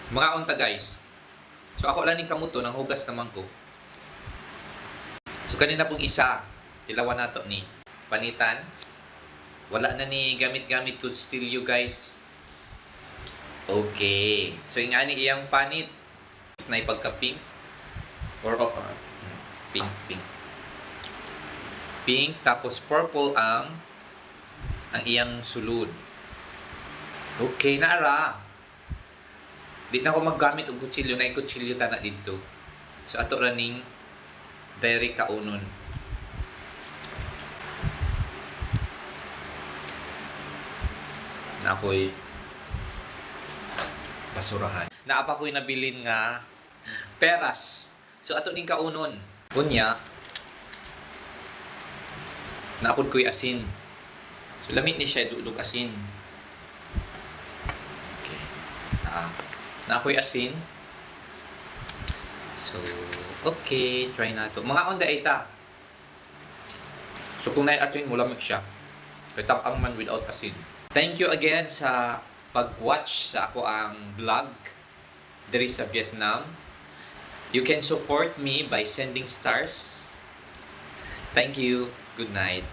Mga unta guys. So ako lang ning kamuto nang hugas naman ko. So kanina pong isa, tilawan nato ni panitan. Wala na ni gamit-gamit kutsilyo guys. Okay. So ingani iyang panit na ipagka-pink or pink. Pink tapos purple ang iyang sulod. Okay na ara. Di na ako maggamit og kutsilyo na kutsilyo tana dito. So ato ra ning direct kaunon. Na ako'y basurahan. Naapa ko'y nabilin nga peras. So ato ning kaunon. Kunya naapod ko'y asin. So lamit ni siya dudog asin. Okay. Na ako'y asin. So, okay, try na to. Mga onda ita. So kung nai-atin mo lamig siya. Katap ang man without asin. Thank you again sa pag-watch sa ako ang vlog diri sa Vietnam. You can support me by sending stars. Thank you. Good night.